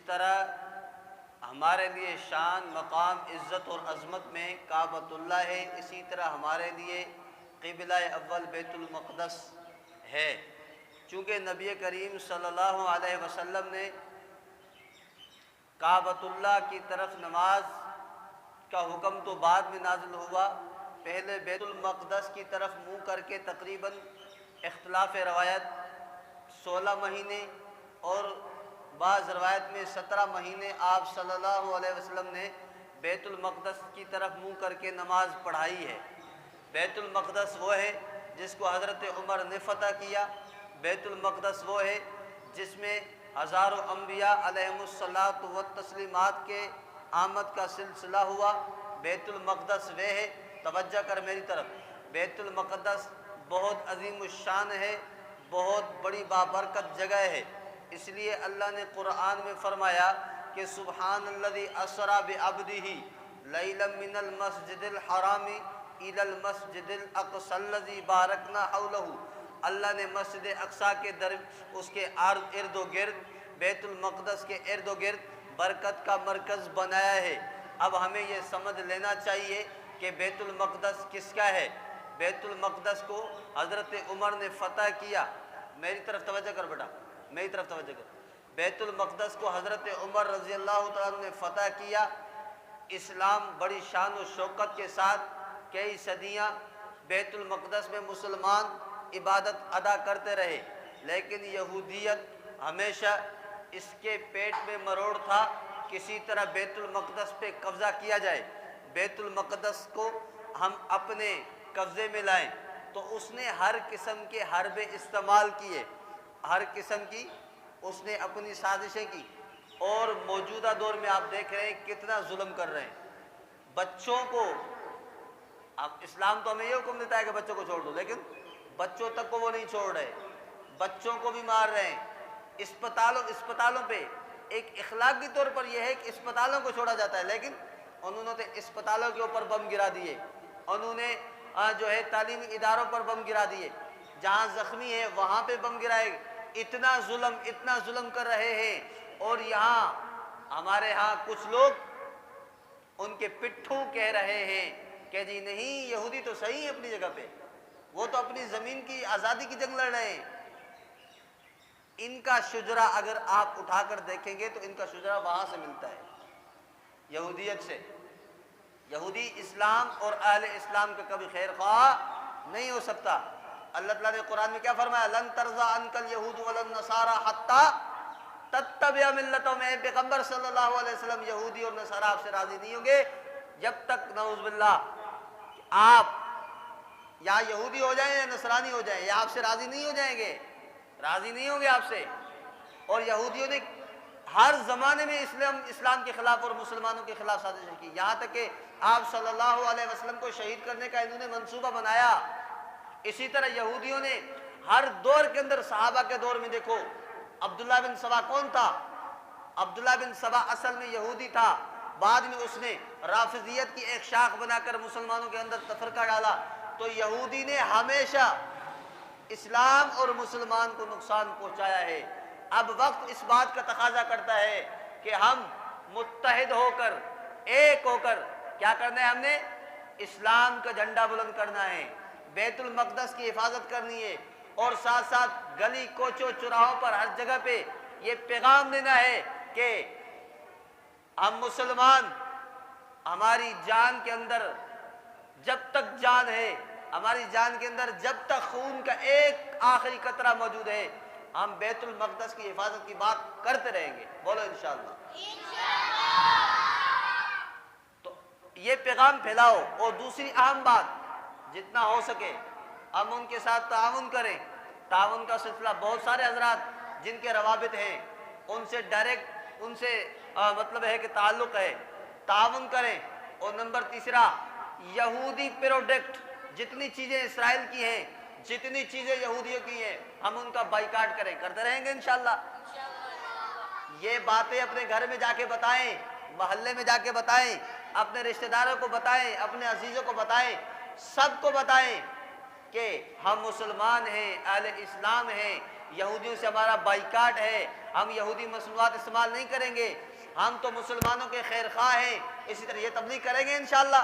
طرح ہمارے لیے شان، مقام، عزت اور عظمت میں کعبۃ اللہ ہے، اسی طرح ہمارے لیے قبلہ اول بیت المقدس ہے۔ چونکہ نبی کریم صلی اللہ علیہ وسلم نے کعبۃ اللہ کی طرف نماز کا حکم تو بعد میں نازل ہوا، پہلے بیت المقدس کی طرف منہ کر کے تقریباً اختلاف روایت 16 مہینے اور بعض روایت میں 17 مہینے آپ صلی اللہ علیہ وسلم نے بیت المقدس کی طرف منہ کر کے نماز پڑھائی ہے۔ بیت المقدس وہ ہے جس کو حضرت عمر نے فتح کیا، بیت المقدس وہ ہے جس میں ہزاروں انبیاء علیہم الصلاۃ والتسلیمات کے آمد کا سلسلہ ہوا۔ بیت المقدس وہ ہے، توجہ کر میری طرف، بیت المقدس بہت عظیم الشان ہے، بہت بڑی بابرکت جگہ ہے۔ اس لیے اللہ نے قرآن میں فرمایا کہ سبحان الذی اسری بعبدہ لیلا من المسجد الحرام الی المسجد الاقصی الذی بارکنا حولہ۔ اللہ نے مسجد اقصی کے اس کے ارد و گرد، بیت المقدس کے ارد و گرد برکت کا مرکز بنایا ہے۔ اب ہمیں یہ سمجھ لینا چاہیے کہ بیت المقدس کس کا ہے۔ بیت المقدس کو حضرت عمر نے فتح کیا۔ میری طرف توجہ کر بیٹا، میری طرف توجہ کر۔ بیت المقدس کو حضرت عمر رضی اللہ تعالیٰ عنہ نے فتح کیا۔ اسلام بڑی شان و شوکت کے ساتھ کئی صدیاں بیت المقدس میں مسلمان عبادت ادا کرتے رہے، لیکن یہودیت ہمیشہ اس کے پیٹ میں مروڑ تھا، کسی طرح بیت المقدس پہ قبضہ کیا جائے، بیت المقدس کو ہم اپنے قبضے میں لائیں۔ تو اس نے ہر قسم کے حربے استعمال کیے، ہر قسم کی اس نے اپنی سازشیں کی، اور موجودہ دور میں آپ دیکھ رہے ہیں کتنا ظلم کر رہے ہیں بچوں کو۔ اب اسلام تو ہمیں یہ حکم دیتا ہے کہ بچوں کو چھوڑ دو، لیکن بچوں تک کو وہ نہیں چھوڑ رہے، بچوں کو بھی مار رہے ہیں۔ اسپتالوں پہ ایک اخلاقی طور پر یہ ہے کہ اسپتالوں کو چھوڑا جاتا ہے، لیکن انہوں نے اسپتالوں کے اوپر بم گرا دیے، انہوں نے جو ہے تعلیمی اداروں پر بم گرا دیے، جہاں زخمی ہے وہاں پہ بم گرائے۔ اتنا ظلم کر رہے ہیں، اور یہاں ہمارے ہاں کچھ لوگ ان کے پٹھوں کہہ رہے ہیں کہ جی نہیں، یہودی تو صحیح ہے اپنی جگہ پہ، وہ تو اپنی زمین کی آزادی کی جنگ لڑ رہے ہیں۔ ان کا شجرہ اگر آپ اٹھا کر دیکھیں گے تو ان کا شجرہ وہاں سے ملتا ہے، یہودیت سے۔ یہودی اسلام اور اہل اسلام کا کبھی خیر خواہ نہیں ہو سکتا۔ اللہ تعالیٰ نے قرآن میں کیا فرمایا؟ لن ترضى عنك اليهود ولا النصارى حتى تتبع ملتهم۔ میں پیغمبر صلی اللہ علیہ وسلم، یہودی اور نصارہ آپ سے راضی نہیں ہوں گے جب تک نعوذ باللہ آپ یا یہودی ہو جائیں یا نصرانی ہو جائیں، یا آپ سے راضی نہیں ہو جائیں گے، راضی نہیں ہوں گے آپ سے۔ اور یہودیوں نے ہر زمانے میں اسلام کے خلاف اور مسلمانوں کے خلاف سازشیں کی، یہاں تک کہ آپ صلی اللہ علیہ وسلم کو شہید کرنے کا انہوں نے منصوبہ بنایا۔ اسی طرح یہودیوں نے ہر دور کے اندر، صحابہ کے دور میں دیکھو، عبداللہ بن سبا کون تھا؟ عبداللہ بن سبا اصل میں یہودی تھا، بعد میں اس نے رافضیت کی ایک شاخ بنا کر مسلمانوں کے اندر تفرقہ ڈالا۔ تو یہودی نے ہمیشہ اسلام اور مسلمان کو نقصان پہنچایا ہے۔ اب وقت اس بات کا تقاضا کرتا ہے کہ ہم متحد ہو کر، ایک ہو کر کیا کرنا ہے؟ ہم نے اسلام کا جھنڈا بلند کرنا ہے، بیت المقدس کی حفاظت کرنی ہے، اور ساتھ ساتھ گلی کوچوں چوراہوں پر ہر جگہ پہ یہ پیغام دینا ہے کہ ہم مسلمان، ہماری جان کے اندر جب تک جان ہے، ہماری جان کے اندر جب تک خون کا ایک آخری قطرہ موجود ہے، ہم بیت المقدس کی حفاظت کی بات کرتے رہیں گے۔ بولو انشاءاللہ۔ تو یہ پیغام پھیلاؤ۔ اور دوسری اہم بات، جتنا ہو سکے ہم ان کے ساتھ تعاون کریں۔ تعاون کا سلسلہ بہت سارے حضرات جن کے روابط ہیں ان سے ڈائریکٹ، ان سے مطلب ہے کہ تعلق ہے، تعاون کریں۔ اور نمبر تیسرا، یہودی پروڈکٹ، جتنی چیزیں اسرائیل کی ہیں، جتنی چیزیں یہودیوں کی ہیں، ہم ان کا بائیکاٹ کریں، کرتے رہیں گے انشاءاللہ۔ یہ باتیں اپنے گھر میں جا کے بتائیں، محلے میں جا کے بتائیں، اپنے رشتہ داروں کو بتائیں، اپنے عزیزوں کو بتائیں، سب کو بتائیں کہ ہم مسلمان ہیں، اہل اسلام ہیں، یہودیوں سے ہمارا بائیکاٹ ہے، ہم یہودی مصنوعات استعمال نہیں کریں گے، ہم تو مسلمانوں کے خیر خواہ ہیں، اسی طرح یہ تبلیغ کریں گے انشاءاللہ۔